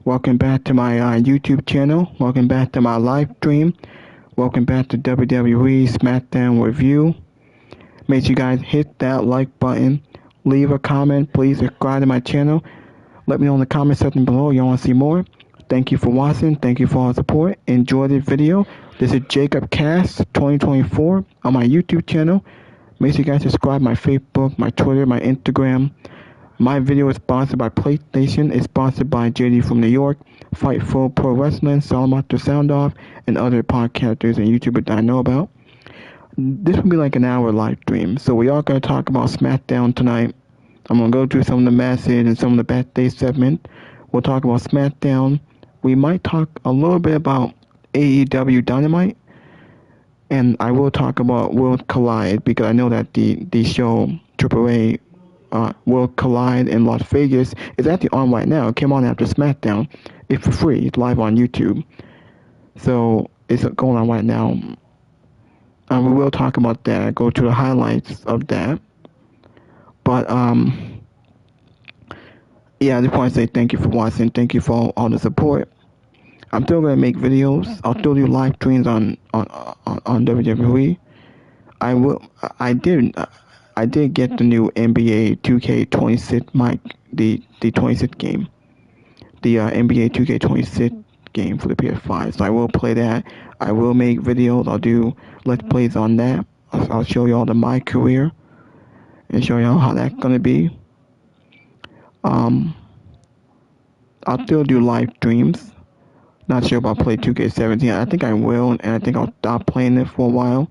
Welcome back to my YouTube channel. Welcome back to my live stream. Welcome back to WWE Smackdown review. Make sure you guys hit that like button. Leave a comment. Please subscribe to my channel. Let me know in the comment section below you want to see more. Thank you for watching. Thank you for all the support. Enjoy this video. This is Jacob Cast 2024 on my YouTube channel. Make sure you guys subscribe to my Facebook, my Twitter, my Instagram. My video is sponsored by PlayStation. It's sponsored by JD from New York, Fightful Pro Wrestling, Salamaster Sound Off, and other podcasters and YouTubers that I know about. This will be like an hour live stream, so we are going to talk about Smackdown tonight. I'm going to go through some of the matches and some of the backstage segment. We'll talk about Smackdown. We might talk a little bit about AEW Dynamite. And I will talk about World Collide because I know that the show AAA World Collide in Las Vegas is actually on right now. It came on after Smackdown. It's for free. It's live on YouTube. So it's going on right now. We will talk about that. Go to the highlights of that. But yeah, I just want to say thank you for watching. Thank you for all the support. I'm still gonna make videos. I'll still do live streams on WWE. I did get the new NBA 2K26 mic, the 26 game, the NBA 2K26 game for the PS5. So I will play that. I will make videos. I'll do let's plays on that. I'll show you all my career and show you how that's gonna be. I'll still do live streams. Not sure if I'll play 2K17. I think I will, and I think I'll stop playing it for a while.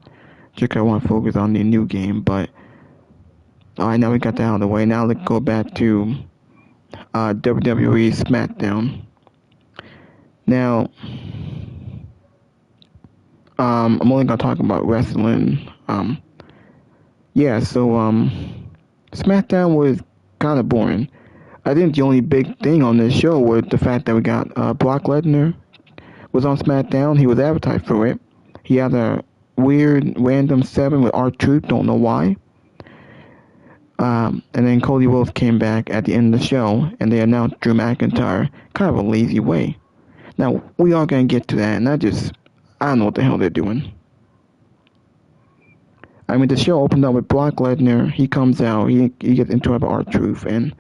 Just 'cause I want to focus on the new game. But alright, now we got that out of the way. Now let's go back to WWE Smackdown. Now, I'm only gonna talk about wrestling. Smackdown was kind of boring. I think the only big thing on this show was the fact that we got Brock Lesnar was on Smackdown. He was advertised for it. He had a weird random 7 with R-Truth, don't know why. And then Cody Rhodes came back at the end of the show, and they announced Drew McIntyre, kind of a lazy way. Now, we are going to get to that, and I don't know what the hell they're doing. I mean, the show opened up with Brock Lesnar. He comes out, he gets interrupted by R-Truth, and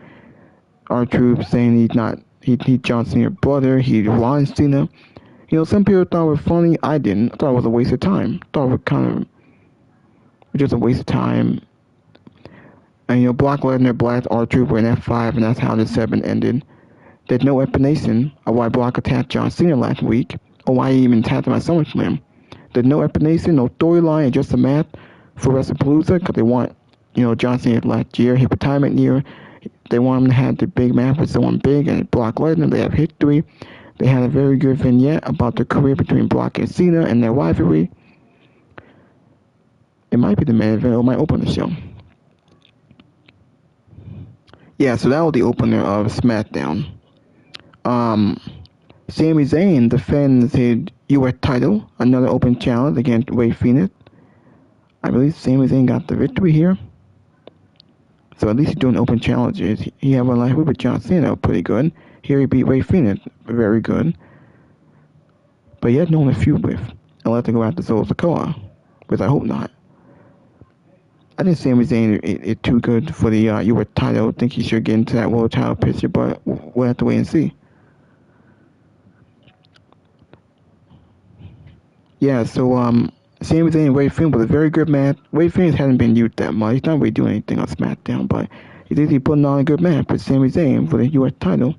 R-Truth saying he's John Cena's brother, he's Ron Cena. You know, some people thought it was funny. I didn't. I thought it was a waste of time. I thought it was just a waste of time. And, you know, Brock Lesnar blasts R-Truth with an F5, and that's how the 7 ended. There's no explanation of why Brock attacked John Cena last week, or why he even attacked him at SummerSlam. There's no explanation, no storyline, it's just a match for WrestlePalooza, because they want, you know, John Cena last year, his retirement year. They want him to have the big match with someone big, and Brock Lesnar, they have history. They had a very good vignette about the career between Brock and Cena and their rivalry. It might be the main event, or it might open the show. Yeah, so that was the opener of Smackdown. Sami Zayn defends his U.S. title, another open challenge against Rey Fénix. I believe Sami Zayn got the victory here. So at least he's doing open challenges. He had one last week with John Cena, pretty good. Here he beat Rey Fénix, very good. But he had no one to feud with, unless they go after Solo Sikoa, which I hope not. I think Sami Zayn is too good for the U.S. title. I think he should get into that world title picture, but we'll have to wait and see. Yeah, so Sami Zayn and Rey Fénix was a very good match. Rey Fénix hasn't been used that much. He's not really doing anything on SmackDown, but he's putting on a good match with Sami Zayn for the U.S. title.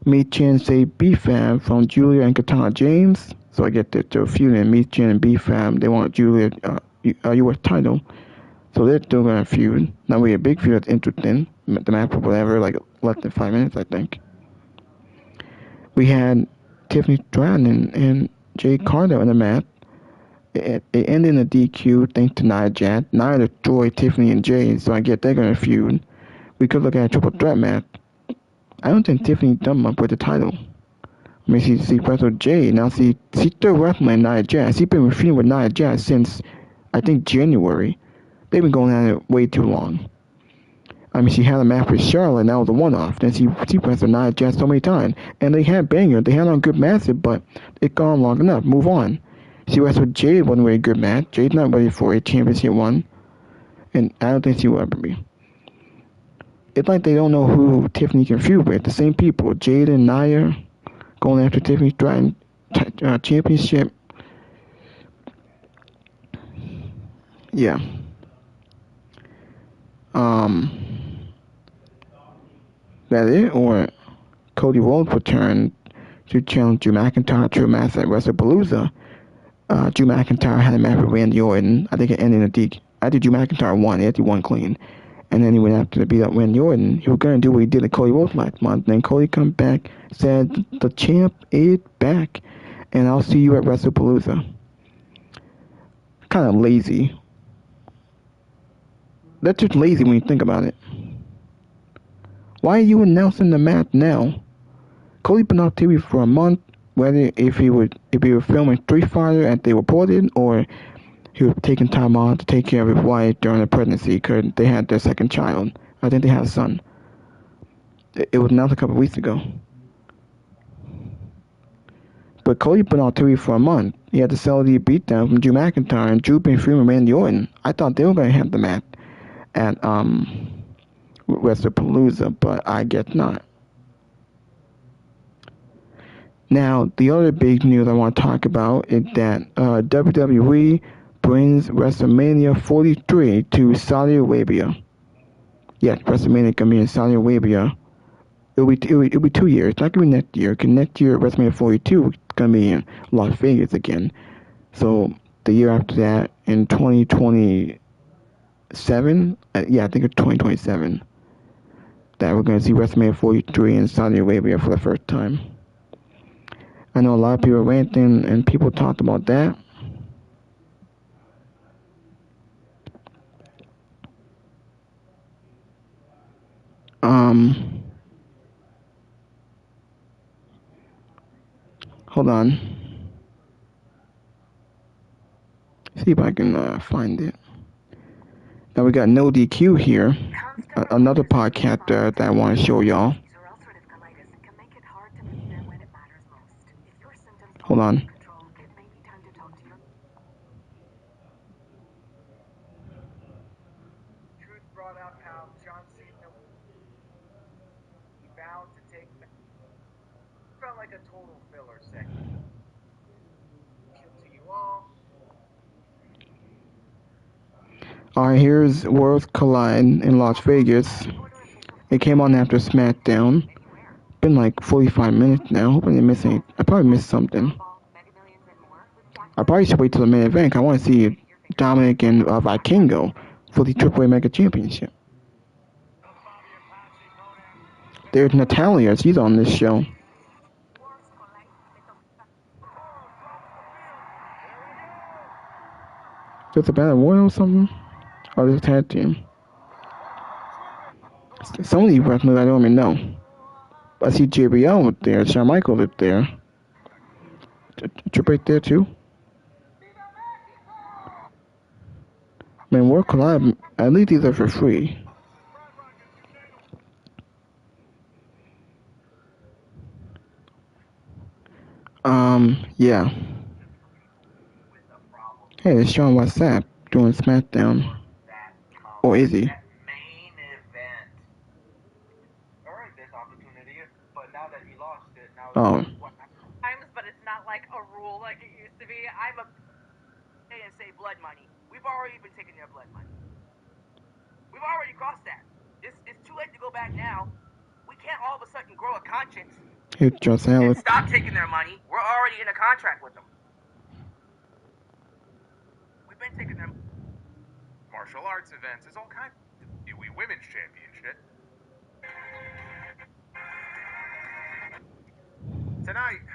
Michin say B-Fam from Julia and Katana James. So I get that they're feuding Michin and B-Fam. They want Julia a U.S. title. So they're still going to feud. Not really a big feud, that's interesting. The match for whatever, like less than 5 minutes, I think. We had Tiffany Stratton and Jay Carter in the match. It ended in a DQ thanks to Nia Jax. Nia destroyed Tiffany and Jay, so I get they're going to feud. We could look at a triple threat match. I don't think Tiffany done much with the title. I mean, she wrestled Jay. Now she's still wrestling Nia Jax. She's been feuding with Nia Jax since, I think, January. They've been going at it way too long. I mean, she had a match with Charlotte, and that was a one-off. Then she wrestled Nia Jax so many times, and they had bangers. They had on good matches, but it gone long enough. Move on. She wrestled Jade, wasn't really a good match. Jade's not ready for a championship one, and I don't think she will ever be. It's like they don't know who Tiffany can feud with. The same people, Jade and Nia, going after Tiffany Stratton championship. Yeah. That it, or Cody Rhodes returned to challenge Drew McIntyre to a match at WrestlePalooza. Drew McIntyre had a match with Randy Orton. I think it ended in a DQ. I think Drew McIntyre won. He actually won clean. And then he went after to beat up Randy Orton. He was going to do what he did to Cody Rhodes last month. Then Cody come back, said, the champ is back, and I'll see you at WrestlePalooza. Kind of lazy. That's just lazy when you think about it. Why are you announcing the match now? Cody been on TV for a month, whether if he were filming Street Fighter as they reported, or he was taking time off to take care of his wife during the pregnancy because they had their second child. I think they had a son. It was announced a couple of weeks ago. But Cody been on TV for a month. He had to sell the beatdown from Drew McIntyre, and Drew been filming Randy Orton. I thought they were going to have the match at WrestlePalooza, but I guess not. Now, the other big news I want to talk about is that WWE brings WrestleMania 43 to Saudi Arabia. Yes, WrestleMania going to be in Saudi Arabia. It'll be 2 years. It's not going to be next year, because next year, WrestleMania 42 is going to be in Las Vegas again. So, the year after that, in 2027, I think it's 2027, that we're going to see WrestleMania 43 in Saudi Arabia for the first time. I know a lot of people ranting, and people talked about that. Hold on. See if I can find it. Now we got No DQ here, another podcast that I want to show y'all. Hold on. Alright, here's Worlds Collide in Las Vegas. It came on after Smackdown. Been like 45 minutes now. Hope I didn't miss anything. I probably missed something. I probably should wait till the main event. I want to see Dominic and Vikingo for the AAA Mega Championship. There's Natalia. She's on this show. There's a battle royal or something? Or there's a tag team? Some of these wrestlers I don't even know. I see JBL up there. Shawn Michaels up there. Triple H there too. Man, World Collide, at least these are for free. Yeah. Hey, it's Sean WhatsApp doing SmackDown. Or is he? Oh. But it's not like a rule like it used to be. I'm a and say blood money. We've already been taking their blood money. We've already crossed that. It's too late to go back now. We can't all of a sudden grow a conscience. It's just Alex. Stop taking their money. We're already in a contract with them. We've been taking their martial arts events. There's all kinds of WWE Women's Championship. Tonight,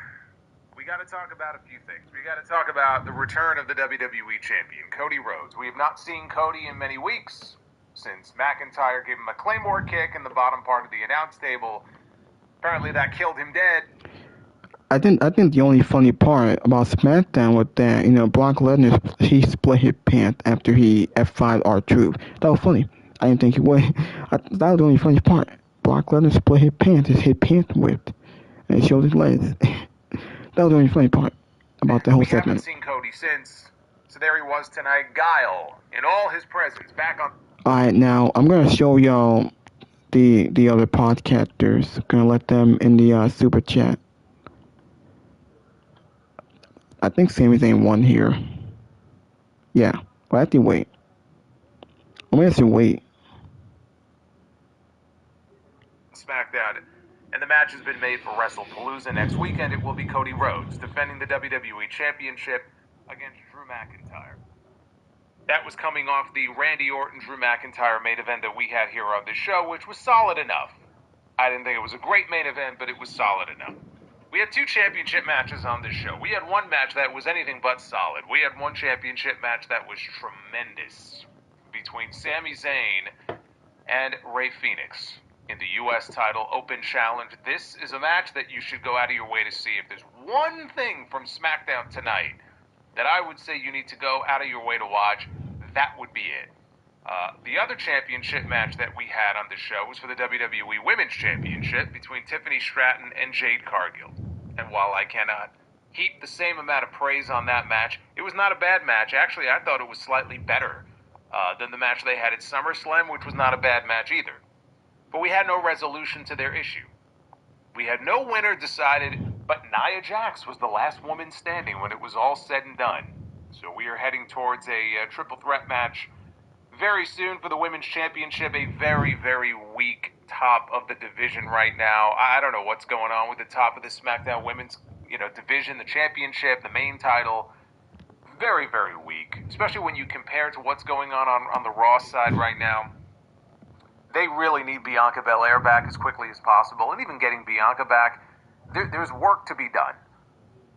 we got to talk about a few things. We got to talk about the return of the WWE Champion, Cody Rhodes. We have not seen Cody in many weeks since McIntyre gave him a Claymore kick in the bottom part of the announce table. Apparently that killed him dead. I think the only funny part about SmackDown was that, Brock Lesnar, he split his pants after he F5'd R-Truth. That was funny. I didn't think he would. That was the only funny part. Brock Lesnar split his pants whipped, and showed his legs. That was the only funny part about the whole segment. We haven't seen Cody since, so there he was tonight, Guile, in all his presence, back on... Alright, now, I'm gonna show y'all the other podcasters. Gonna let them in the super chat. I think Sami's ain't one here. Yeah, but I have to wait. I'm gonna have to wait. Smackdown, and the match has been made for WrestlePalooza next weekend. It will be Cody Rhodes defending the WWE Championship against Drew McIntyre. That was coming off the Randy Orton-Drew McIntyre main event that we had here on this show, which was solid enough. I didn't think it was a great main event, but it was solid enough. We had 2 championship matches on this show. We had one match that was anything but solid. We had one championship match that was tremendous between Sami Zayn and Rey Fenix in the U.S. title open challenge. This is a match that you should go out of your way to see. If there's one thing from SmackDown tonight that I would say you need to go out of your way to watch, that would be it. The other championship match that we had on the show was for the WWE Women's Championship between Tiffany Stratton and Jade Cargill. And while I cannot heap the same amount of praise on that match, it was not a bad match. Actually, I thought it was slightly better than the match they had at SummerSlam, which was not a bad match either. But we had no resolution to their issue. We had no winner decided, but Nia Jax was the last woman standing when it was all said and done. So we are heading towards a triple threat match very soon for the Women's Championship, a very, very weak top of the division right now. I don't know what's going on with the top of the SmackDown Women's division, the championship, the main title. Very, very weak, especially when you compare to what's going on the Raw side right now. They really need Bianca Belair back as quickly as possible, and even getting Bianca back, there's work to be done.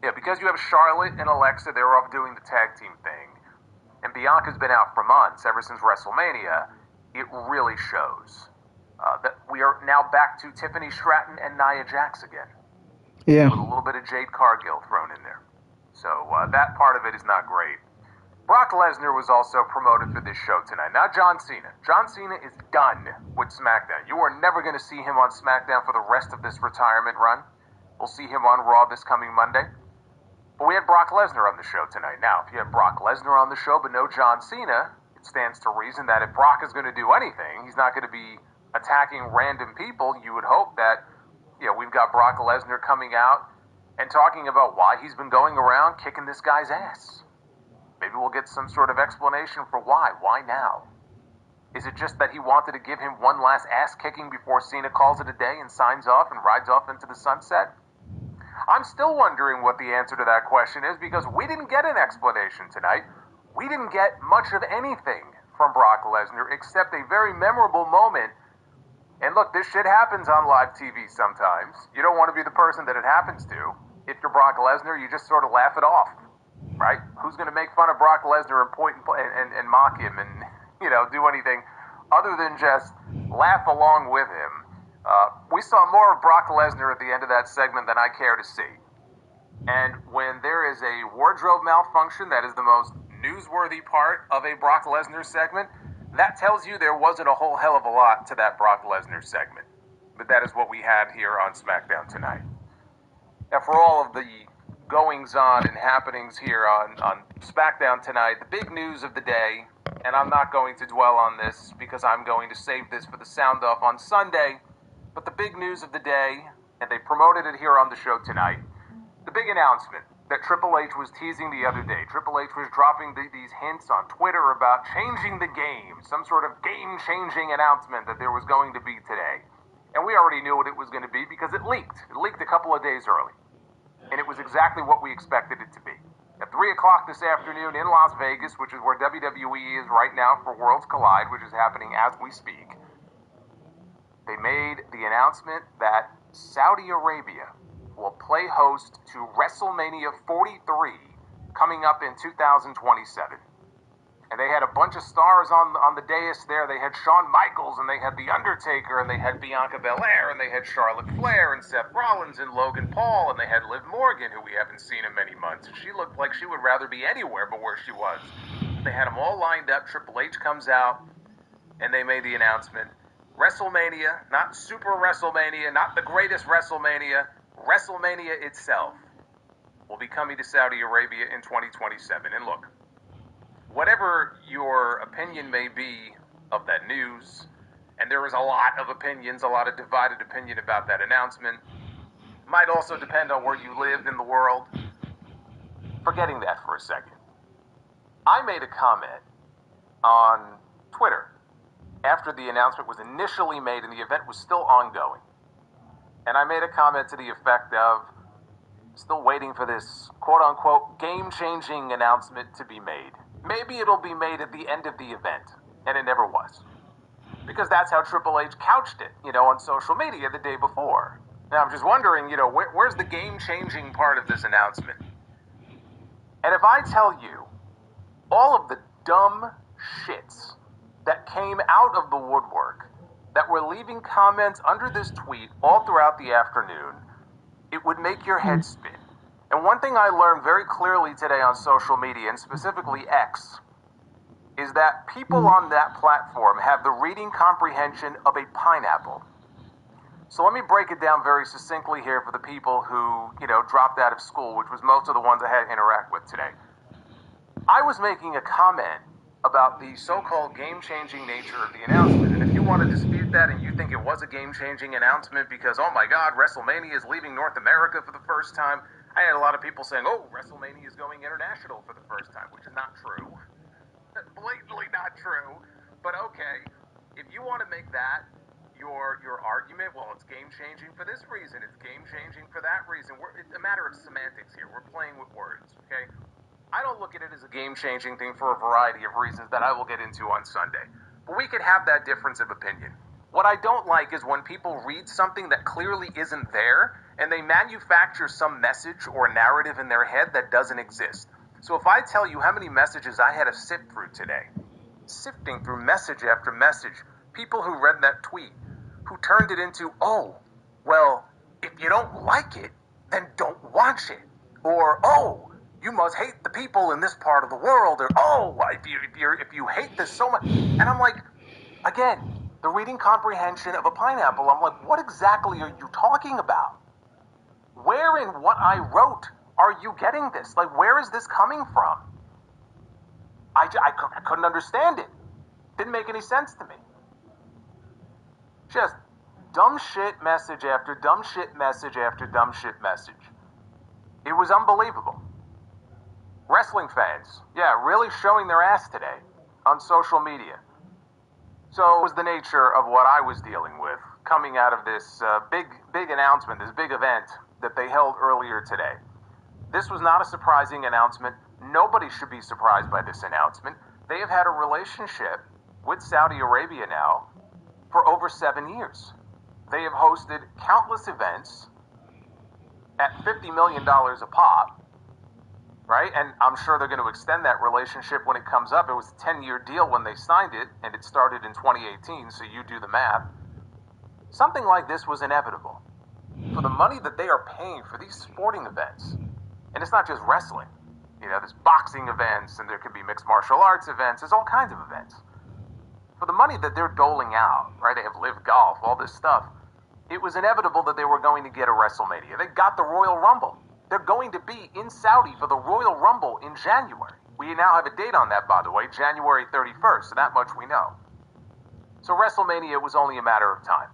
Yeah, because you have Charlotte and Alexa, they're off doing the tag team thing. And Bianca's been out for months, ever since WrestleMania. It really shows that we are now back to Tiffany Stratton and Nia Jax again. Yeah. With a little bit of Jade Cargill thrown in there. So that part of it is not great. Brock Lesnar was also promoted for this show tonight. Not John Cena. John Cena is done with SmackDown. You are never going to see him on SmackDown for the rest of this retirement run. We'll see him on Raw this coming Monday. But we had Brock Lesnar on the show tonight. Now, if you have Brock Lesnar on the show but no John Cena, it stands to reason that if Brock is going to do anything, he's not going to be attacking random people. You would hope that, we've got Brock Lesnar coming out and talking about why he's been going around kicking this guy's ass. Maybe we'll get some sort of explanation for why. Why now? Is it just that he wanted to give him one last ass kicking before Cena calls it a day and signs off and rides off into the sunset? I'm still wondering what the answer to that question is, because we didn't get an explanation tonight. We didn't get much of anything from Brock Lesnar except a very memorable moment. And look, this shit happens on live TV sometimes. You don't want to be the person that it happens to. If you're Brock Lesnar, you just sort of laugh it off, right? Who's going to make fun of Brock Lesnar and point and mock him and, do anything other than just laugh along with him? We saw more of Brock Lesnar at the end of that segment than I care to see. And when there is a wardrobe malfunction, that is the most newsworthy part of a Brock Lesnar segment, that tells you there wasn't a whole hell of a lot to that Brock Lesnar segment. But that is what we had here on SmackDown tonight. Now, for all of the goings-on and happenings here on SmackDown tonight, the big news of the day, and I'm not going to dwell on this because I'm going to save this for the sound-off on Sunday, but the big news of the day, and they promoted it here on the show tonight, the big announcement that Triple H was teasing the other day. Triple H was dropping these hints on Twitter about changing the game, some sort of game-changing announcement that there was going to be today. And we already knew what it was going to be because it leaked. It leaked a couple of days early. And it was exactly what we expected it to be. At 3 o'clock this afternoon in Las Vegas, which is where WWE is right now for Worlds Collide, which is happening as we speak, they made the announcement that Saudi Arabia will play host to WrestleMania 43 coming up in 2027. And they had a bunch of stars on the dais there. They had Shawn Michaels, and they had The Undertaker, and they had Bianca Belair, and they had Charlotte Flair, and Seth Rollins, and Logan Paul, and they had Liv Morgan, who we haven't seen in many months. She looked like she would rather be anywhere but where she was. They had them all lined up. Triple H comes out, and they made the announcement. WrestleMania, not Super WrestleMania, not the greatest WrestleMania, WrestleMania itself will be coming to Saudi Arabia in 2027. And look, whatever your opinion may be of that news, and there is a lot of opinions, a lot of divided opinion about that announcement, might also depend on where you live in the world. Forgetting that for a second, I made a comment on Twitter after the announcement was initially made and the event was still ongoing. And I made a comment to the effect of, still waiting for this quote-unquote game-changing announcement to be made. Maybe it'll be made at the end of the event, and it never was. Because that's how Triple H couched it, on social media the day before. Now I'm just wondering, where's the game-changing part of this announcement? And if I tell you all of the dumb shits that came out of the woodwork that were leaving comments under this tweet all throughout the afternoon, it would make your head spin. And one thing I learned very clearly today on social media, and specifically X, is that people on that platform have the reading comprehension of a pineapple. So let me break it down very succinctly here for the people who, dropped out of school, which was most of the ones I had to interact with today. I was making a comment about the so-called game-changing nature of the announcement. And if you want to dispute that and you think it was a game-changing announcement because, oh my God, WrestleMania is leaving North America for the first time, I had a lot of people saying, oh, WrestleMania is going international for the first time, which is not true. Blatantly not true. But okay, if you want to make that your argument, well, it's game-changing for this reason, it's game-changing for that reason. It's a matter of semantics here. We're playing with words, okay? I don't look at it as a game-changing thing for a variety of reasons that I will get into on Sunday. But we could have that difference of opinion. What I don't like is when people read something that clearly isn't there, and they manufacture some message or narrative in their head that doesn't exist. So if I tell you how many messages I had to sift through today, sifting through message after message, people who read that tweet, who turned it into, oh, well, if you don't like it, then don't watch it. Or, oh, you must hate the people in this part of the world. Or, oh, if you hate this so much. And I'm like, again, the reading comprehension of a pineapple. I'm like, what exactly are you talking about? Where in what I wrote are you getting this? Like, where is this coming from? I couldn't understand it. Didn't make any sense to me. Just dumb shit message after dumb shit message after dumb shit message. It was unbelievable. Wrestling fans, really showing their ass today on social media. So it was the nature of what I was dealing with coming out of this big announcement, this big event that they held earlier today. This was not a surprising announcement. Nobody should be surprised by this announcement. They have had a relationship with Saudi Arabia now for over 7 years. They have hosted countless events at $50 million a pop, right? And I'm sure they're going to extend that relationship when it comes up. It was a 10-year deal when they signed it, and it started in 2018, so you do the math. Something like this was inevitable. For the money that they are paying for these sporting events, and it's not just wrestling, there's boxing events, and there could be mixed martial arts events, there's all kinds of events. For the money that they're doling out, right, they have Live Golf, all this stuff, it was inevitable that they were going to get a WrestleMania. They got the Royal Rumble. They're going to be in Saudi for the Royal Rumble in January. We now have a date on that, by the way, January 31st, so that much we know. So WrestleMania was only a matter of time.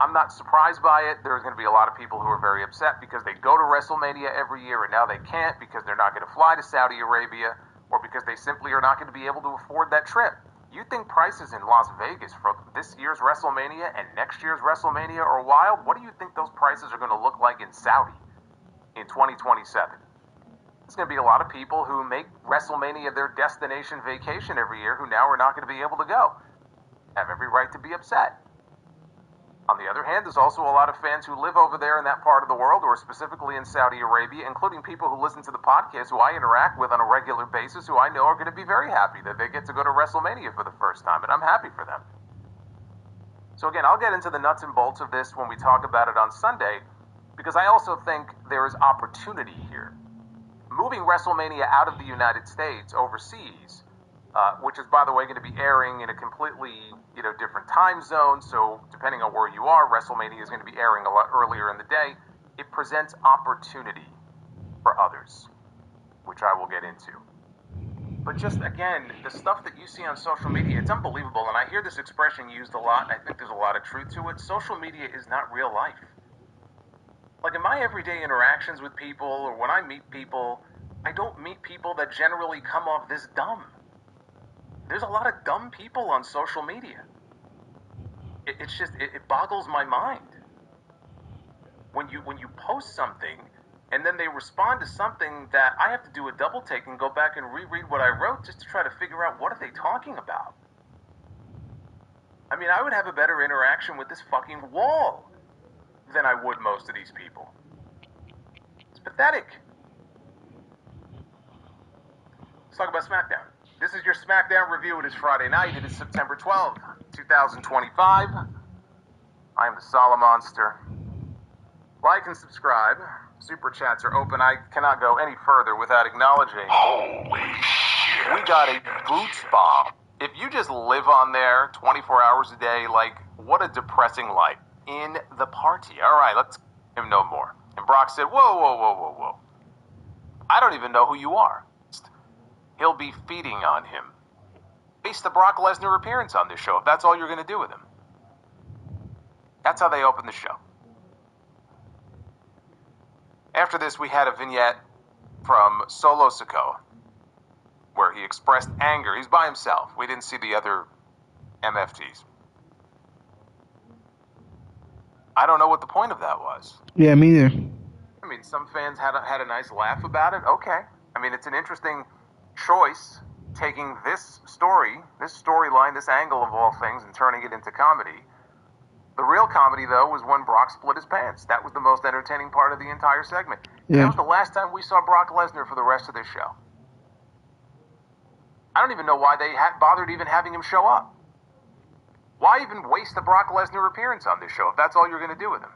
I'm not surprised by it. There's going to be a lot of people who are very upset because they go to WrestleMania every year and now they can't because they're not going to fly to Saudi Arabia or because they simply are not going to be able to afford that trip. You think prices in Las Vegas for this year's WrestleMania and next year's WrestleMania are wild? What do you think those prices are going to look like in Saudi in 2027? There's going to be a lot of people who make WrestleMania their destination vacation every year who now are not going to be able to go. Have every right to be upset. On the other hand, there's also a lot of fans who live over there in that part of the world, or specifically in Saudi Arabia, including people who listen to the podcast who I interact with on a regular basis, who I know are going to be very happy that they get to go to WrestleMania for the first time, and I'm happy for them. So again, I'll get into the nuts and bolts of this when we talk about it on Sunday, because I also think there is opportunity here. Moving WrestleMania out of the United States overseas which is, by the way, going to be airing in a completely, different time zone. So depending on where you are, WrestleMania is going to be airing a lot earlier in the day. It presents opportunity for others, which I will get into. But just, again, the stuff that you see on social media, it's unbelievable. And I hear this expression used a lot, and I think there's a lot of truth to it. Social media is not real life. Like, in my everyday interactions with people, or when I meet people, I don't meet people that generally come off this dumb. There's a lot of dumb people on social media. It boggles my mind. When you post something, and then they respond to something that I have to do a double take and go back and reread what I wrote just to try to figure out what are they talking about. I mean, I would have a better interaction with this fucking wall than I would most of these people. It's pathetic. Let's talk about Smackdown. This is your Smackdown review. It is Friday night. It is September 12th, 2025. I am the Solomonster. Like and subscribe. Super chats are open. I cannot go any further without acknowledging. Holy shit. We got a boots bomb. If you just live on there 24 hours a day, like, what a depressing life. In the party. All right, let's him no more. And Brock said, whoa. I don't even know who you are. He'll be feeding on him. Base the Brock Lesnar appearance on this show, if that's all you're going to do with him. That's how they open the show. After this, we had a vignette from Solo Sikoa, where he expressed anger. He's by himself. We didn't see the other MFTs. I don't know what the point of that was. Yeah, me neither. I mean, some fans had a nice laugh about it. Okay. I mean, it's an interesting choice, taking this storyline, this angle of all things, and turning it into comedy. The real comedy, though, was when Brock split his pants. That was the most entertaining part of the entire segment. Yeah. That was the last time we saw Brock Lesnar for the rest of this show. I don't even know why they bothered even having him show up. Why even waste the Brock Lesnar appearance on this show if that's all you're going to do with him?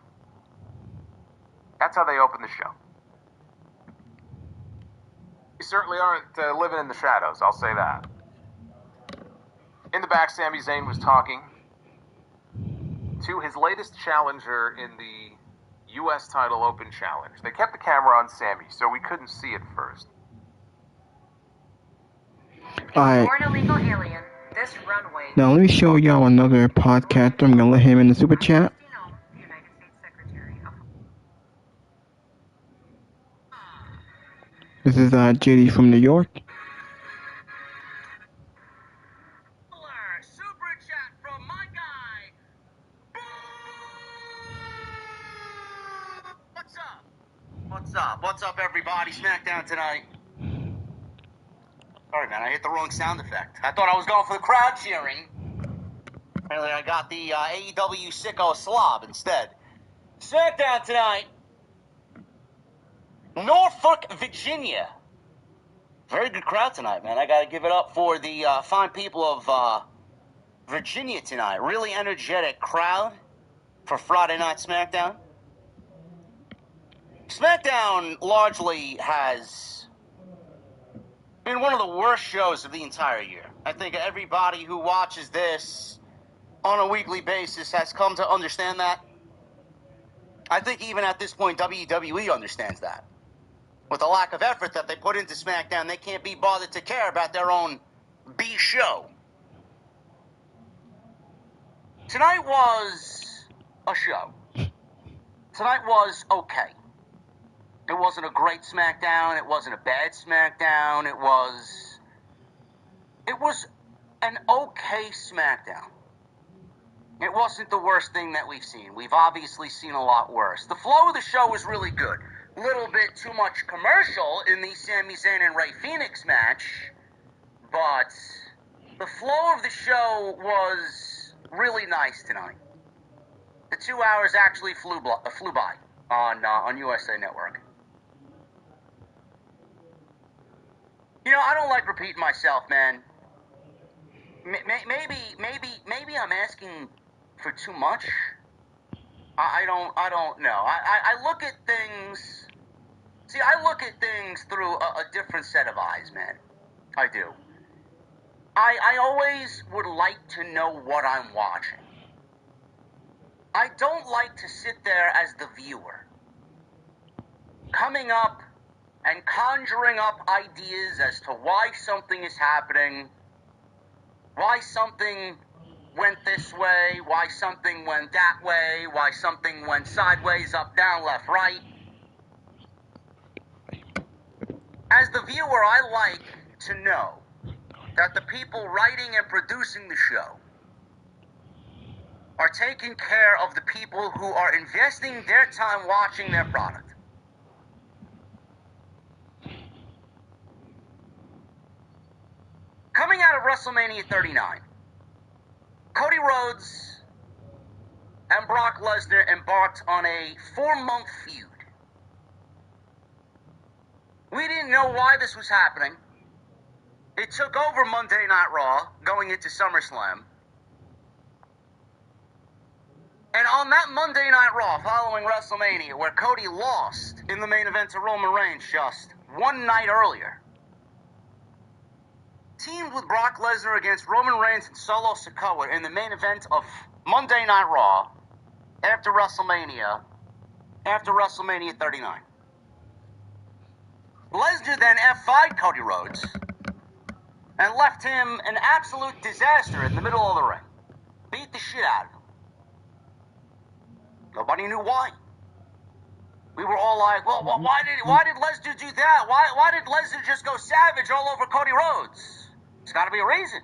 That's how they open the show. You certainly aren't living in the shadows, I'll say that. In the back, Sami Zayn was talking to his latest challenger in the U.S. title open challenge. They kept the camera on Sami, so we couldn't see it first. Alright. Born illegal alien, this runway. Now let me show y'all another podcaster. I'm gonna let him in the super chat. United States Secretary of... This is JD from New York. Super chat from my guy. What's up, everybody? Smackdown tonight. Sorry, man, I hit the wrong sound effect. I thought I was going for the crowd cheering. Apparently, I got the AEW sicko slob instead. Smackdown tonight. Norfolk, Virginia. Very good crowd tonight, man. I got to give it up for the fine people of Virginia tonight. Really energetic crowd for Friday Night Smackdown. Smackdown largely has been one of the worst shows of the entire year. I think everybody who watches this on a weekly basis has come to understand that. I think even at this point, WWE understands that. With the lack of effort that they put into SmackDown, they can't be bothered to care about their own B show. Tonight was a show. Tonight was okay. It wasn't a great SmackDown. It wasn't a bad SmackDown. It was an okay SmackDown. It wasn't the worst thing that we've seen. We've obviously seen a lot worse. The flow of the show was really good. Little bit too much commercial in the Sami Zayn and Rey Fenix match, but the flow of the show was really nice tonight. The 2 hours actually flew by on USA Network. You know, I don't like repeating myself, man. Maybe I'm asking for too much. I don't know. I look at things. See, I look at things through a different set of eyes, man. I do. I always would like to know what I'm watching. I don't like to sit there as the viewer, coming up and conjuring up ideas as to why something is happening, why something went this way, why something went that way, why something went sideways, up, down, left, right. As the viewer, I like to know that the people writing and producing the show are taking care of the people who are investing their time watching their product. Coming out of WrestleMania 39, Cody Rhodes and Brock Lesnar embarked on a 4-month feud. We didn't know why this was happening. It took over Monday Night Raw, going into SummerSlam. And on that Monday Night Raw, following WrestleMania, where Cody lost in the main event to Roman Reigns just one night earlier, teamed with Brock Lesnar against Roman Reigns and Solo Sikoa in the main event of Monday Night Raw after WrestleMania 39. Lesnar then F5'd Cody Rhodes and left him an absolute disaster in the middle of the ring. Beat the shit out of him. Nobody knew why. We were all like, well, why did Lesnar do that? Why did Lesnar just go savage all over Cody Rhodes? There's got to be a reason.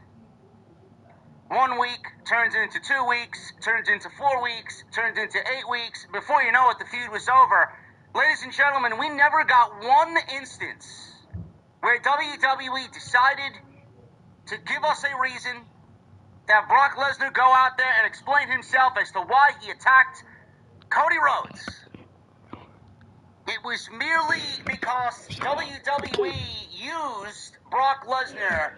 1 week turns into 2 weeks, turns into 4 weeks, turns into 8 weeks. Before you know it, the feud was over. Ladies and gentlemen, we never got one instance where WWE decided to give us a reason to have Brock Lesnar go out there and explain himself as to why he attacked Cody Rhodes. It was merely because WWE used Brock Lesnar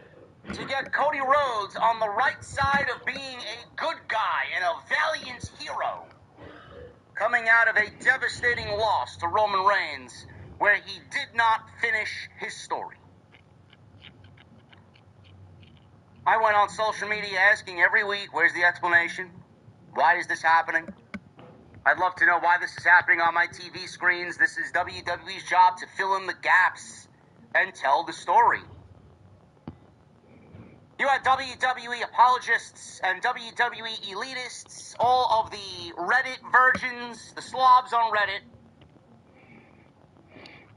to get Cody Rhodes on the right side of being a good guy and a valiant hero, coming out of a devastating loss to Roman Reigns, where he did not finish his story. I went on social media asking every week, where's the explanation? Why is this happening? I'd love to know why this is happening on my TV screens. This is WWE's job to fill in the gaps and tell the story. You had WWE apologists and WWE elitists, all of the Reddit virgins, the slobs on Reddit,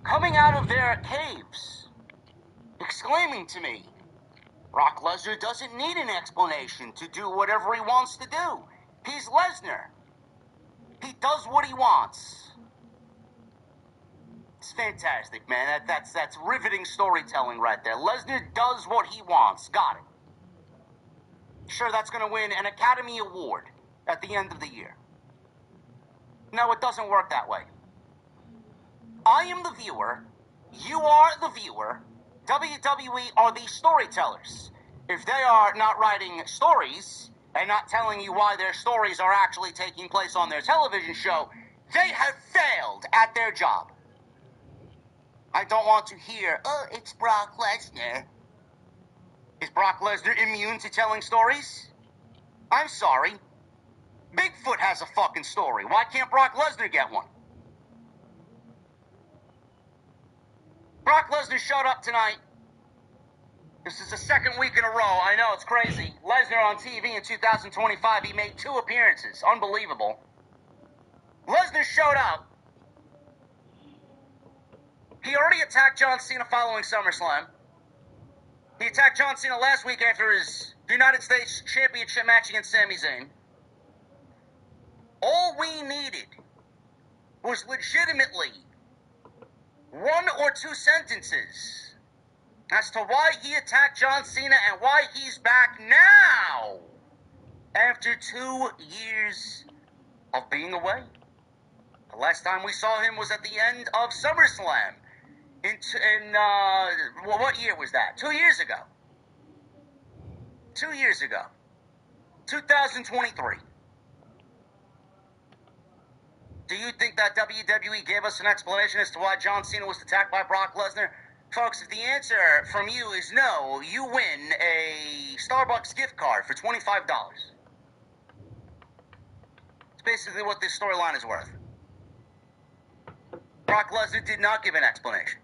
coming out of their caves, exclaiming to me, Brock Lesnar doesn't need an explanation to do whatever he wants to do. He's Lesnar. He does what he wants. It's fantastic, man. That's riveting storytelling right there. Lesnar does what he wants. Got it. Sure, that's going to win an Academy Award at the end of the year. No, it doesn't work that way. I am the viewer. You are the viewer. WWE are the storytellers. If they are not writing stories and not telling you why their stories are actually taking place on their television show, they have failed at their job. I don't want to hear, oh, it's Brock Lesnar. Is Brock Lesnar immune to telling stories? I'm sorry. Bigfoot has a fucking story. Why can't Brock Lesnar get one? Brock Lesnar showed up tonight. This is the second week in a row. I know, it's crazy. Lesnar on TV in 2025, he made 2 appearances. Unbelievable. Lesnar showed up. He already attacked John Cena following SummerSlam. He attacked John Cena last week after his United States Championship match against Sami Zayn. All we needed was legitimately 1 or 2 sentences as to why he attacked John Cena and why he's back now after 2 years of being away. The last time we saw him was at the end of SummerSlam. What year was that? 2 years ago. 2 years ago. 2023. Do you think that WWE gave us an explanation as to why John Cena was attacked by Brock Lesnar? Folks, if the answer from you is no, you win a Starbucks gift card for $25. It's basically what this storyline is worth. Brock Lesnar did not give an explanation.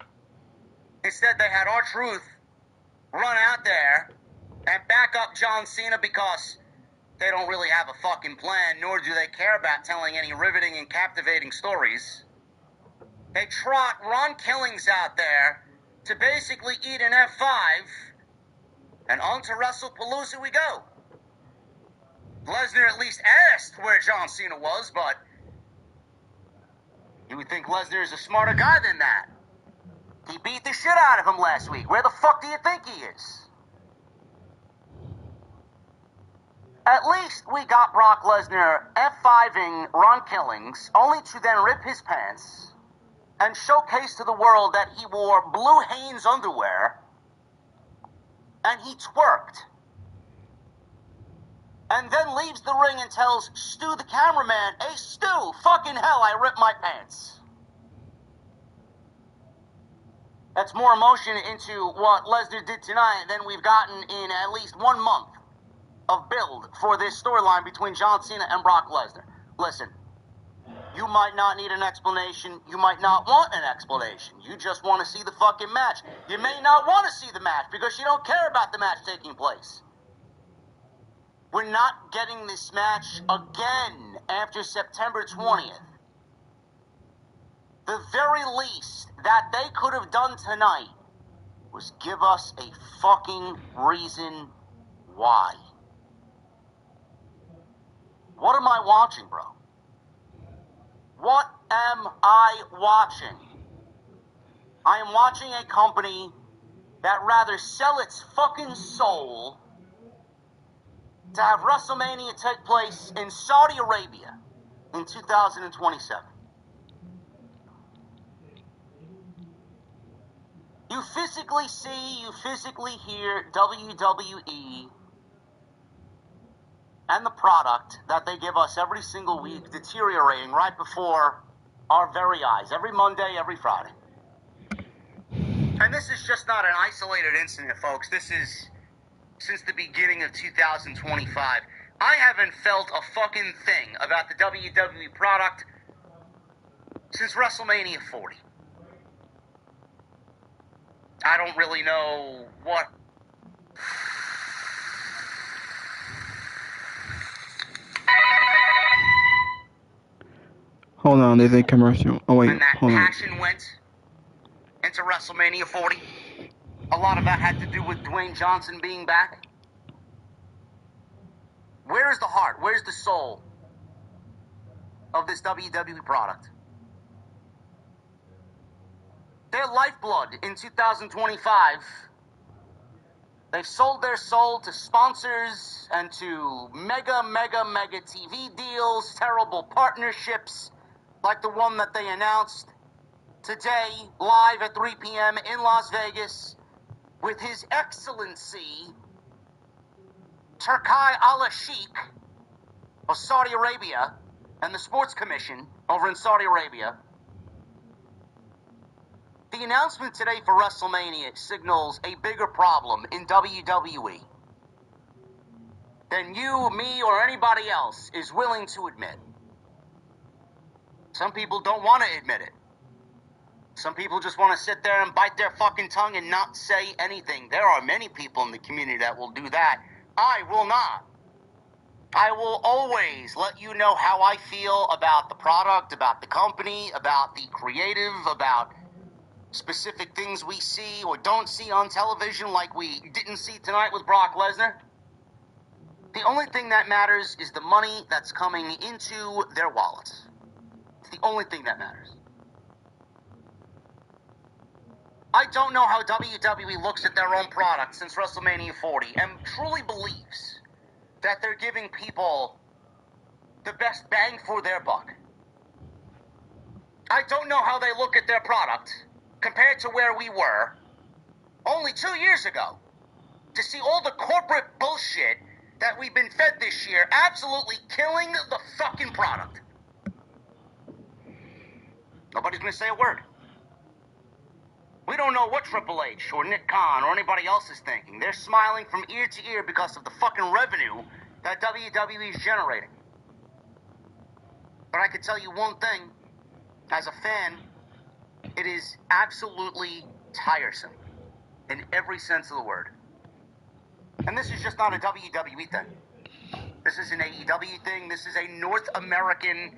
Instead, they had R-Truth run out there and back up John Cena because they don't really have a fucking plan, nor do they care about telling any riveting and captivating stories. They trot Ron Killings out there to basically eat an F5, and on to WrestlePalooza we go. Lesnar at least asked where John Cena was, but you would think Lesnar is a smarter guy than that. He beat the shit out of him last week. Where the fuck do you think he is? At least we got Brock Lesnar F5ing Ron Killings, only to then rip his pants and showcase to the world that he wore blue Hanes underwear and he twerked. And then leaves the ring and tells Stu the cameraman, "Hey Stu, fucking hell, I ripped my pants." That's more emotion into what Lesnar did tonight than we've gotten in at least 1 month of build for this storyline between John Cena and Brock Lesnar. Listen, you might not need an explanation. You might not want an explanation. You just want to see the fucking match. You may not want to see the match because you don't care about the match taking place. We're not getting this match again after September 20th. The very least that they could have done tonight was give us a fucking reason why. What am I watching, bro? What am I watching? I am watching a company that rather sell its fucking soul to have WrestleMania take place in Saudi Arabia in 2027. You physically see, you physically hear WWE and the product that they give us every single week deteriorating right before our very eyes, every Monday, every Friday. And this is just not an isolated incident, folks. This is since the beginning of 2025. I haven't felt a fucking thing about the WWE product since WrestleMania 40. I don't really know what... Hold on, there's a commercial. Oh wait, And that hold on. passion went into WrestleMania 40. A lot of that had to do with Dwayne Johnson being back. Where's the heart? Where's the soul of this WWE product? Their lifeblood in 2025. They've sold their soul to sponsors and to mega TV deals, terrible partnerships like the one that they announced today, live at 3 p.m. in Las Vegas, with His Excellency Turkai Al-Sheikh of Saudi Arabia and the Sports Commission over in Saudi Arabia. The announcement today for WrestleMania signals a bigger problem in WWE than you, me, or anybody else is willing to admit. Some people don't want to admit it. Some people just want to sit there and bite their fucking tongue and not say anything. There are many people in the community that will do that. I will not. I will always let you know how I feel about the product, about the company, about the creative, about specific things we see or don't see on television like we didn't see tonight with Brock Lesnar. The only thing that matters is the money that's coming into their wallets. It's the only thing that matters. I don't know how WWE looks at their own product since WrestleMania 40 and truly believes that they're giving people the best bang for their buck. I don't know how they look at their product compared to where we were only 2 years ago to see all the corporate bullshit that we've been fed this year absolutely killing the fucking product. Nobody's going to say a word. We don't know what Triple H or Nick Khan or anybody else is thinking. They're smiling from ear to ear because of the fucking revenue that WWE is generating. But I can tell you one thing, as a fan, it is absolutely tiresome in every sense of the word. And this is just not a WWE thing. This is an AEW thing. This is a North American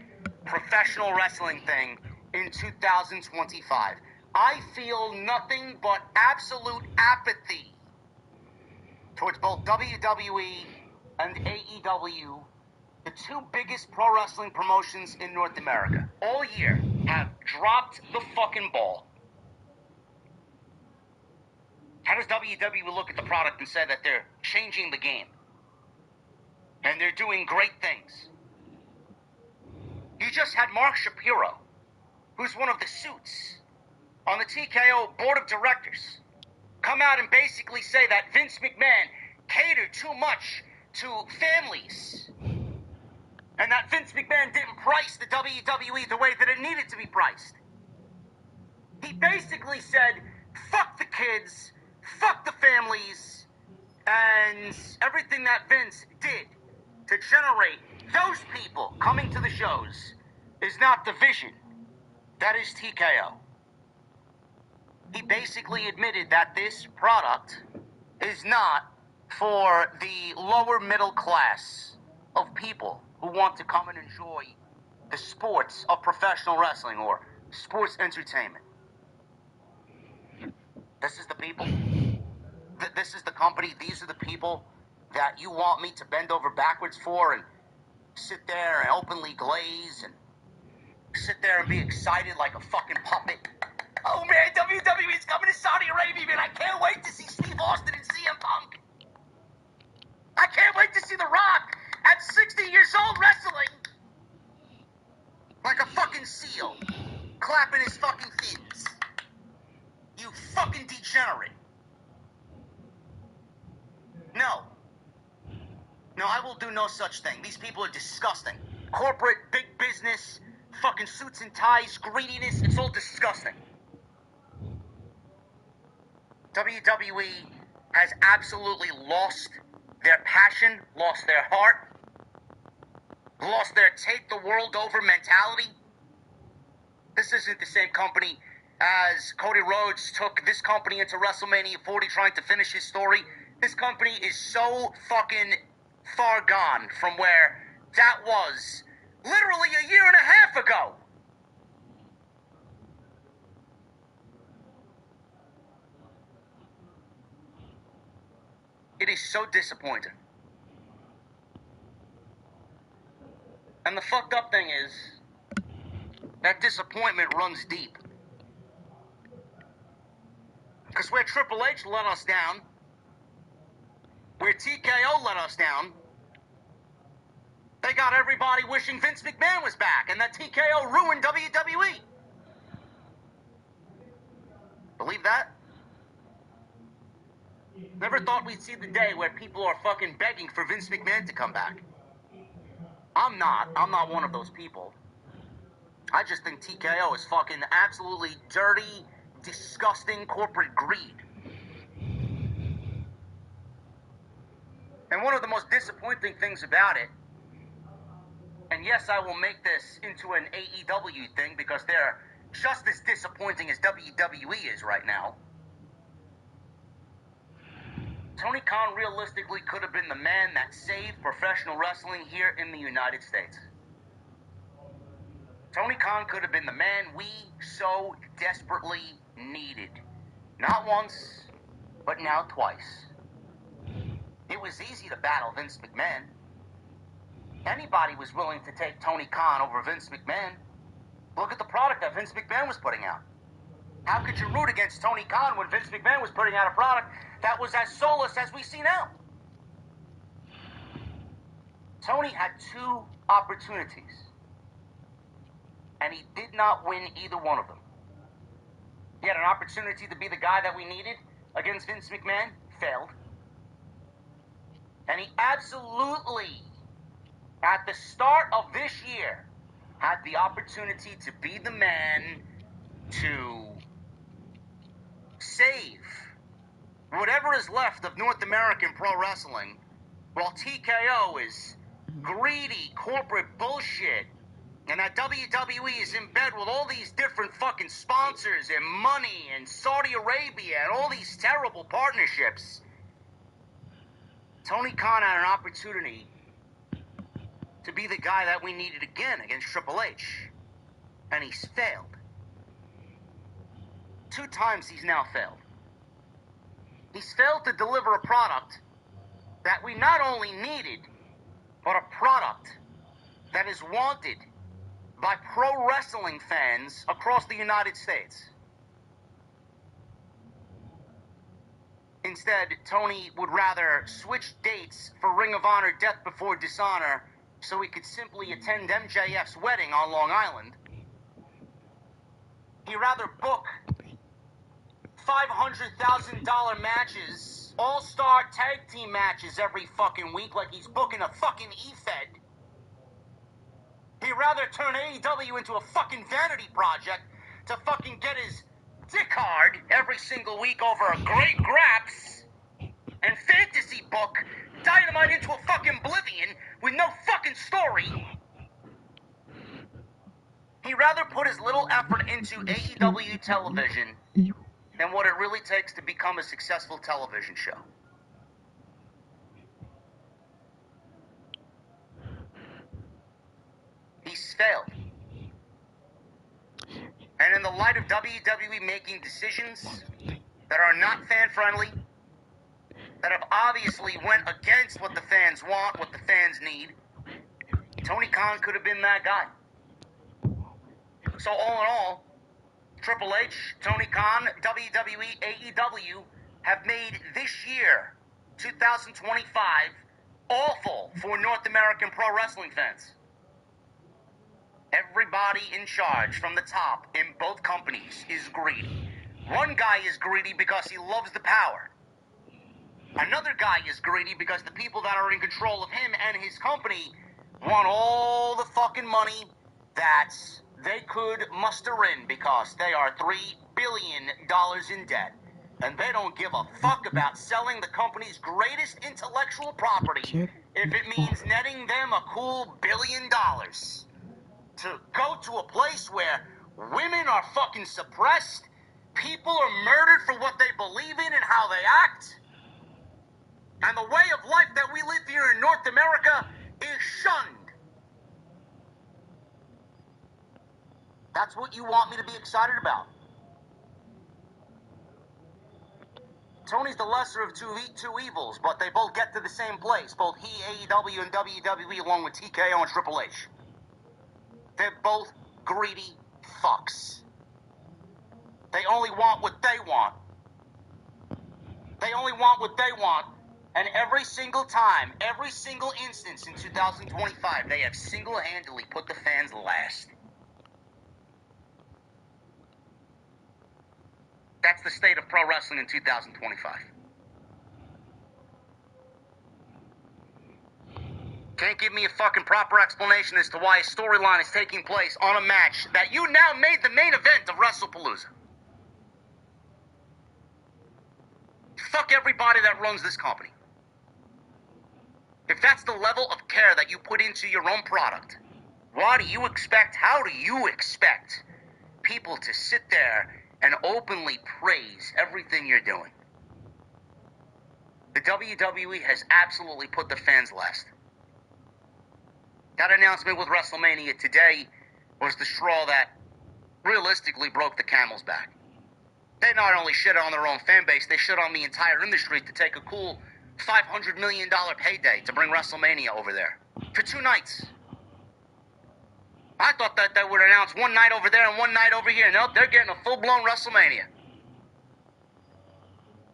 professional wrestling thing in 2025. I feel nothing but absolute apathy towards both WWE and AEW, the two biggest pro wrestling promotions in North America. All year have dropped the fucking ball. How does WWE look at the product and say that they're changing the game? And they're doing great things. You just had Mark Shapiro, who's one of the suits on the TKO board of directors, come out and basically say that Vince McMahon catered too much to families. And that Vince McMahon didn't price the WWE the way that it needed to be priced. He basically said, fuck the kids, fuck the families, and everything that Vince did to generate those people coming to the shows is not the vision. That is TKO. He basically admitted that this product is not for the lower middle class of people who want to come and enjoy the sports of professional wrestling or sports entertainment. This is the people. This is the company. These are the people that you want me to bend over backwards for and sit there and openly glaze and sit there and be excited like a fucking puppet. Oh man, WWE is coming to Saudi Arabia, man. I can't wait to see Steve Austin and CM Punk. I can't wait to see The Rock at 60 years old wrestling like a fucking seal, clapping his fucking fins. You fucking degenerate. No. No, I will do no such thing. These people are disgusting. Corporate, big business, fucking suits and ties, greediness, it's all disgusting. WWE has absolutely lost their passion, lost their heart, lost their take the world over mentality. This isn't the same company as Cody Rhodes took this company into WrestleMania 40 trying to finish his story. This company is so fucking far gone from where that was literally a year and a half ago. It is so disappointing. And the fucked up thing is, that disappointment runs deep. Because where Triple H let us down, where TKO let us down, they got everybody wishing Vince McMahon was back and that TKO ruined WWE. Believe that? Never thought we'd see the day where people are fucking begging for Vince McMahon to come back. I'm not one of those people. I just think TKO is fucking absolutely dirty, disgusting corporate greed. And one of the most disappointing things about it, and yes, I will make this into an AEW thing because they're just as disappointing as WWE is right now. Tony Khan realistically could have been the man that saved professional wrestling here in the United States. Tony Khan could have been the man we so desperately needed. Not once, but now twice. It was easy to battle Vince McMahon. Anybody was willing to take Tony Khan over Vince McMahon. Look at the product that Vince McMahon was putting out. How could you root against Tony Khan when Vince McMahon was putting out a product that was as soulless as we see now? Tony had two opportunities, and he did not win either one of them. He had an opportunity to be the guy that we needed against Vince McMahon, failed. And he absolutely, at the start of this year, had the opportunity to be the man to save whatever is left of North American pro wrestling while TKO is greedy corporate bullshit and that WWE is in bed with all these different fucking sponsors and money and Saudi Arabia and all these terrible partnerships, Tony Khan had an opportunity to be the guy that we needed again against Triple H. And he's failed. 2 times he's now failed. He's failed to deliver a product that we not only needed, but a product that is wanted by pro wrestling fans across the United States. Instead, Tony would rather switch dates for Ring of Honor Death Before Dishonor so he could simply attend MJF's wedding on Long Island. He'd rather book $500,000 matches, all-star tag team matches every fucking week like he's booking a fucking E-Fed. He'd rather turn AEW into a fucking vanity project to fucking get his dick hard every single week over a great graps and fantasy book Dynamite into a fucking oblivion with no fucking story. He'd rather put as little effort into AEW television than what it really takes to become a successful television show. He's failed. And in the light of WWE making decisions that are not fan-friendly, that have obviously went against what the fans want, what the fans need, Tony Khan could have been that guy. So all in all, Triple H, Tony Khan, WWE, AEW have made this year, 2025, awful for North American pro wrestling fans. Everybody in charge from the top in both companies is greedy. One guy is greedy because he loves the power. Another guy is greedy because the people that are in control of him and his company want all the fucking money that they could muster in because they are $3 billion in debt. And they don't give a fuck about selling the company's greatest intellectual property if it means netting them a cool $1 billion. To go to a place where women are fucking suppressed, people are murdered for what they believe in and how they act, and the way of life that we live here in North America is shunned. That's what you want me to be excited about. Tony's the lesser of two evils, but they both get to the same place. Both he, AEW, and WWE, along with TKO and Triple H. They're both greedy fucks. They only want what they want. They only want what they want. And every single time, every single instance in 2025, they have single-handedly put the fans last. That's the state of pro wrestling in 2025. Can't give me a fucking proper explanation as to why a storyline is taking place on a match that you now made the main event of WrestlePalooza. Fuck everybody that runs this company. If that's the level of care that you put into your own product, how do you expect people to sit there and openly praise everything you're doing? The WWE has absolutely put the fans last. That announcement with WrestleMania today was the straw that realistically broke the camel's back. They not only shit on their own fan base, they shit on the entire industry to take a cool $500 million payday to bring WrestleMania over there for 2 nights. I thought that they would announce one night over there and one night over here. Nope, they're getting a full-blown WrestleMania.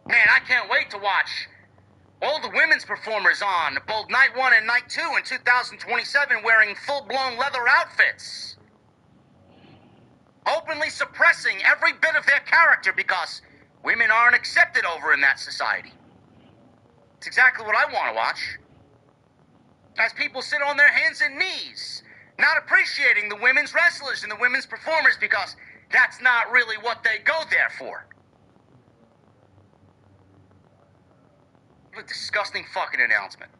Man, I can't wait to watch all the women's performers on both night 1 and night 2 in 2027 wearing full-blown leather outfits, openly suppressing every bit of their character because women aren't accepted over in that society. It's exactly what I want to watch. As people sit on their hands and knees, not appreciating the women's wrestlers and the women's performers because that's not really what they go there for. What a disgusting fucking announcement.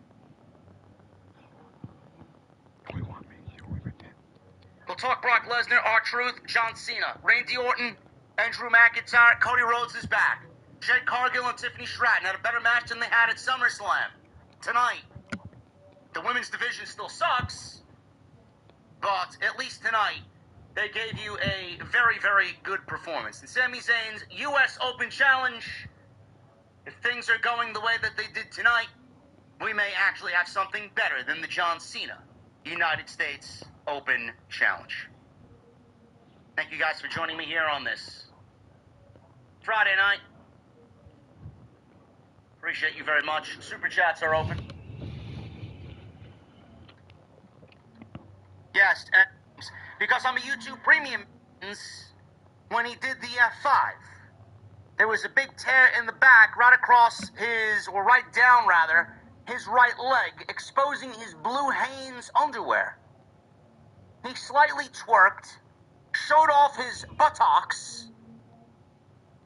We'll talk Brock Lesnar, R-Truth, John Cena, Randy Orton, and Drew McIntyre. Cody Rhodes is back. Jade Cargill and Tiffany Stratton had a better match than they had at SummerSlam. Tonight, the women's division still sucks, but at least tonight, they gave you a very, very good performance. And Sami Zayn's U.S. Open Challenge, if things are going the way that they did tonight, we may actually have something better than the John Cena United States Open Challenge. Thank you guys for joining me here on this Friday night. Appreciate you very much. Super chats are open. Yes, because I'm a YouTube premium. When he did the F5, there was a big tear in the back right across his, or right down rather, his right leg, exposing his blue Hanes underwear. He slightly twerked, showed off his buttocks.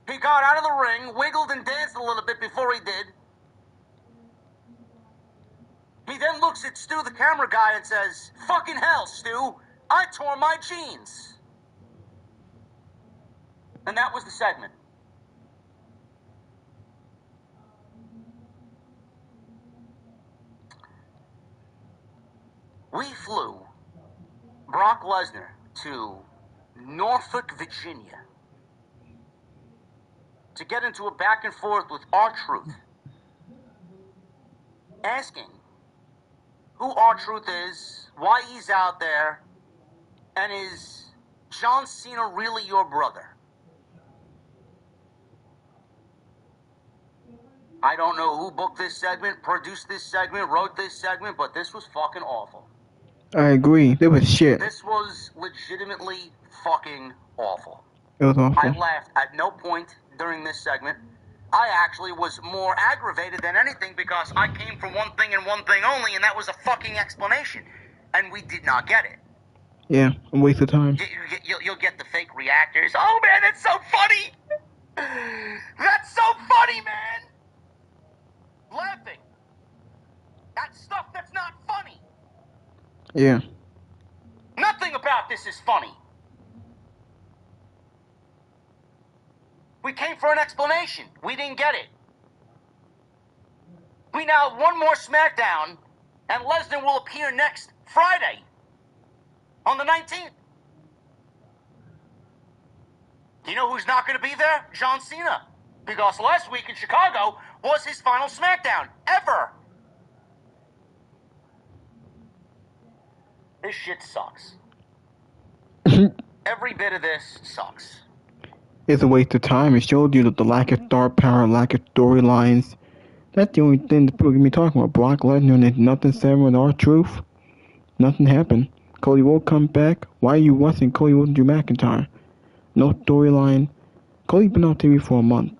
He got out of the ring, wiggled and danced a little bit before he did. He then looks at Stu, the camera guy, and says, "Fucking hell, Stu, I tore my jeans." And that was the segment. We flew Brock Lesnar to Norfolk, Virginia to get into a back and forth with R-Truth, asking who R-Truth is, why he's out there, and is John Cena really your brother? I don't know who booked this segment, produced this segment, wrote this segment, but this was fucking awful. I agree. That was shit. This was legitimately fucking awful. It was awful. I laughed at no point during this segment. I actually was more aggravated than anything because I came for one thing and one thing only, and that was a fucking explanation. And we did not get it. Yeah, a waste of time. You'll get the fake reactors. Oh, man, that's so funny. That's so funny, man. Laughing at stuff that's not funny. Yeah. Nothing about this is funny. We came for an explanation. We didn't get it. We now have one more Smackdown, and Lesnar will appear next Friday on the 19th. You know who's not going to be there? John Cena. Because last week in Chicago was his final Smackdown ever. This shit sucks. Every bit of this sucks. It's a waste of time. It showed you the lack of star power, lack of storylines. That's the only thing that people can be talking about. Brock Lesnar and there's nothing said with R-Truth. Nothing happened. Cody won't come back. Why are you watching Cody won't do McIntyre? No storyline. Cody's been on TV for a month.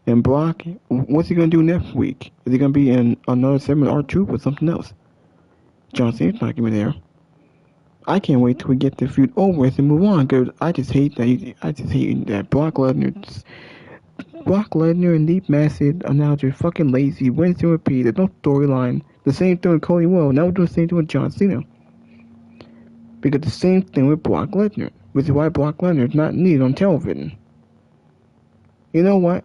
And Brock, what's he going to do next week? Is he going to be in another segment with R-Truth or something else? John Cena's not going to be there. I can't wait till we get the feud over with and move on, because I just hate that Brock Lesnar and Deep Massive are now just fucking lazy, rinse and repeat. There's no storyline. The same thing with Cody Will. Now we're doing the same thing with John Cena. Because the same thing with Brock Lesnar, which is why Brock Lesnar is not needed on television. You know what?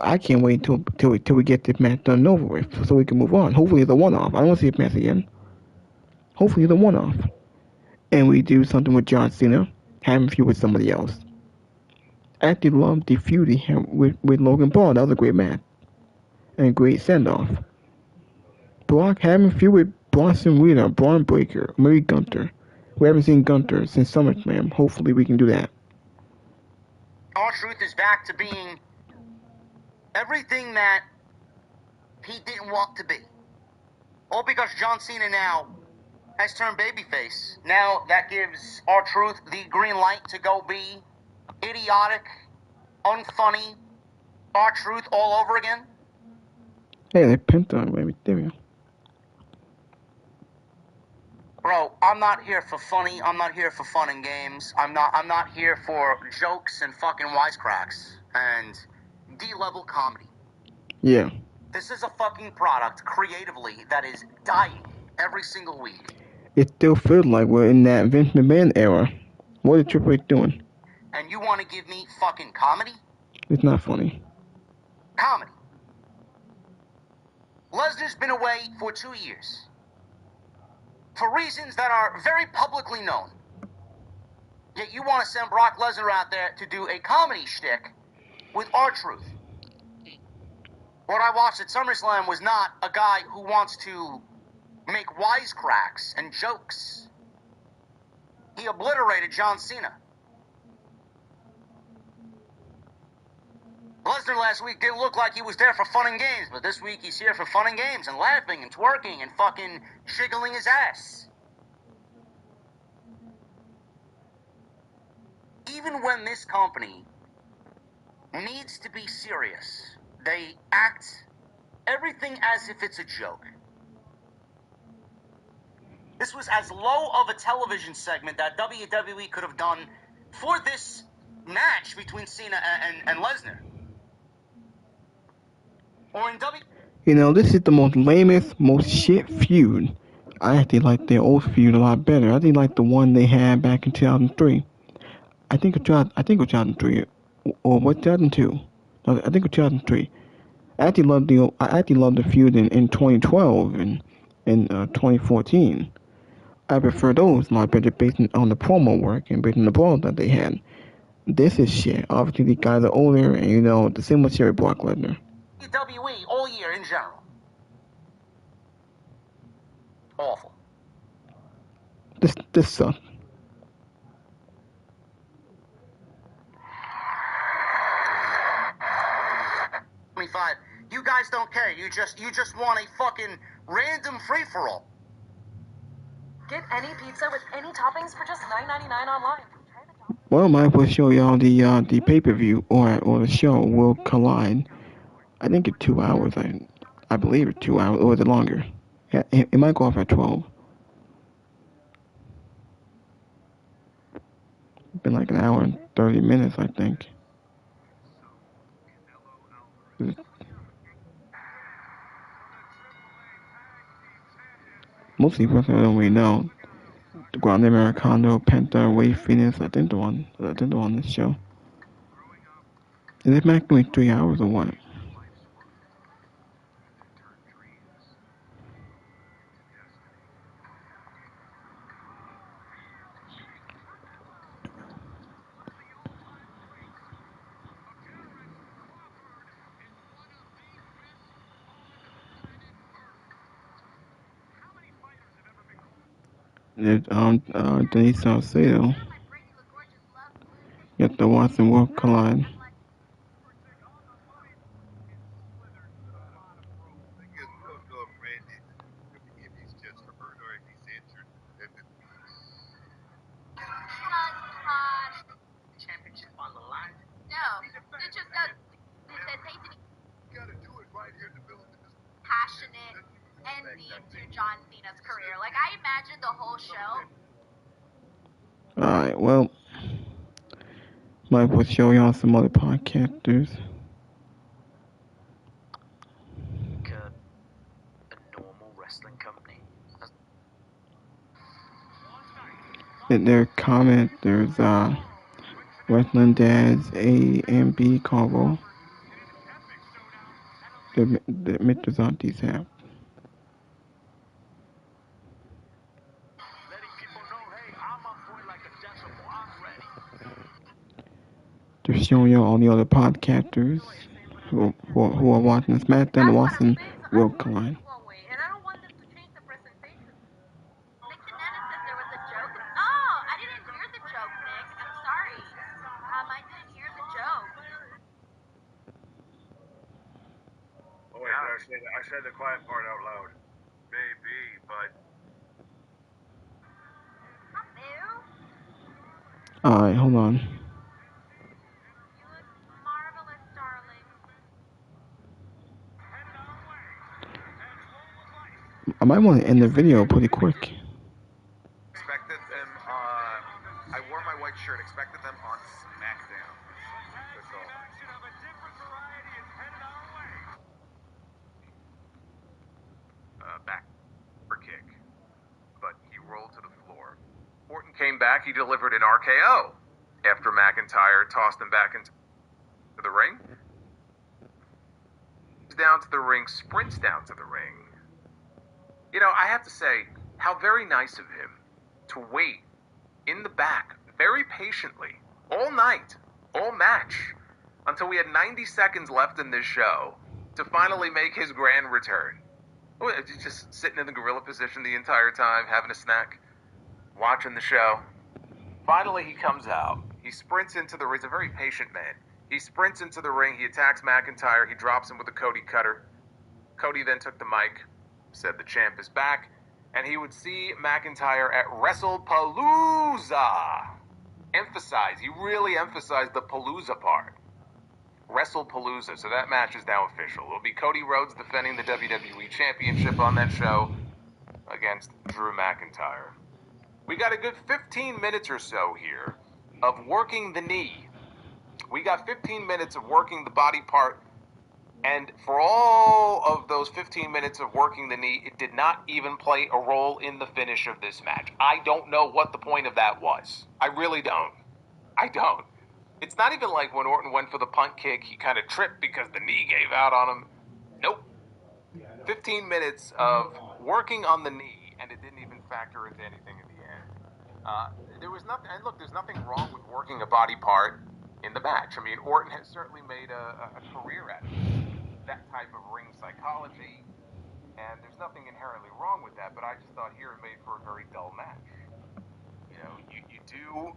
I can't wait till we get this match done and over with, so we can move on. Hopefully it's a one-off. I don't want to see this match again. Hopefully it's a one-off. And we do something with John Cena, have him feud with somebody else. I actually loved the feud he had with Logan Paul. That was a great match. And a great send-off. Brock having feud with Bronson Reed, Braun Breaker, Murray Gunther. We haven't seen Gunther since SummerSlam. Hopefully we can do that. R-Truth is back to being everything that he didn't want to be. All because John Cena now has turned babyface. Now that gives R-Truth the green light to go be idiotic, unfunny R-Truth all over again. Hey, they pinned on baby. There we go. Bro, I'm not here for funny. I'm not here for fun and games. I'm not here for jokes and fucking wisecracks and D-level comedy. Yeah. This is a fucking product creatively that is dying every single week. It still feels like we're in that Vince McMahon era. What is Triple H doing? And you want to give me fucking comedy? It's not funny. Comedy. Lesnar's been away for 2 years. For reasons that are very publicly known. Yet you want to send Brock Lesnar out there to do a comedy shtick with R-Truth. What I watched at SummerSlam was not a guy who wants to make wisecracks and jokes. He obliterated John Cena. Lesnar last week didn't look like he was there for fun and games, but this week he's here for fun and games and laughing and twerking and fucking jiggling his ass. Even when this company needs to be serious, they act everything as if it's a joke. This was as low of a television segment that WWE could have done for this match between Cena and Lesnar. Or in You know, this is the most lamest, most shit feud. I actually like their old feud a lot better. I actually like the one they had back in 2003. I think it was 2003 or what 2002. No, I think it was 2003. I actually love the feud in 2012 and in 2014. I prefer those a lot better based on the promo work and based on the brawl that they had. This is shit. Obviously, these guys are older, and you know the same with Brock Lesnar. WWE all year in general. Awful. This sucks. 25. You guys don't care. You just want a fucking random free-for-all. Get any pizza with any toppings for just $9.99 online. Well, I might as well show y'all the pay-per-view or the show will collide. I think it's 2 hours. I believe it's 2 hours, or is it longer? Yeah, it might go off at 12. It's been like an hour and 30 minutes, I think. Mostly person I don't really know. The Grande Americano, Penta, Wade Phoenix. I think they're on this show. Is it maximally 3 hours or what? Denise Salcedo. Yet the Watson will collide. Championship on the line. No, it just does. It says Peyton passionate ending to John Cena's career. Like I imagined the whole show. Alright, well, might as well show y'all some other podcasters. A normal wrestling company. In their comment, there's Wrestling Dads A and B Convo. The Mr. Zanti's app. They're showing you all the other podcasters who are watching Smackdown and watching World Collide. And I don't want them to change the presentation. Nick Canetta said there was a joke. Oh, I didn't hear the joke, Nick. I'm sorry. I didn't hear the joke. Oh wait, I said the quiet part out loud. Maybe, but Alright, hold on. You look marvelous, darling. I might want to end the video pretty quick. expected them. I wore my white shirt. Expected them on Smackdown. That's all. back kick, but he rolled to the floor. Orton came back. He delivered an RKO after McIntyre tossed him back into the ring. Down to the ring, sprints down to the ring. You know, I have to say, how very nice of him to wait in the back very patiently all night, all match, until we had 90 seconds left in this show to finally make his grand return. Just sitting in the gorilla position the entire time, having a snack, watching the show. Finally, he comes out. He sprints into the ring. He's a very patient man. He sprints into the ring. He attacks McIntyre. He drops him with a Cody cutter. Cody then took the mic, said the champ is back, and he would see McIntyre at WrestlePalooza. He really emphasized the Palooza part. WrestlePalooza. So that match is now official. It'll be Cody Rhodes defending the WWE Championship on that show against Drew McIntyre. We got a good 15 minutes or so here of working the knee. We got 15 minutes of working the body part, and for all of those 15 minutes of working the knee, it did not even play a role in the finish of this match. I don't know what the point of that was. I really don't. I don't. It's not even like when Orton went for the punt kick, he kind of tripped because the knee gave out on him. Nope. 15 minutes of working on the knee, and it didn't even factor into anything in the end. There was nothing, and look, there's nothing wrong with working a body part in the match. I mean, Orton has certainly made a career at it, that type of ring psychology, and there's nothing inherently wrong with that, but I just thought here it made for a very dull match. You know, you do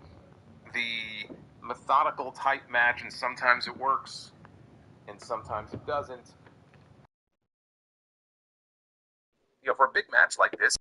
the methodical type match, and sometimes it works, and sometimes it doesn't. You know, for a big match like this,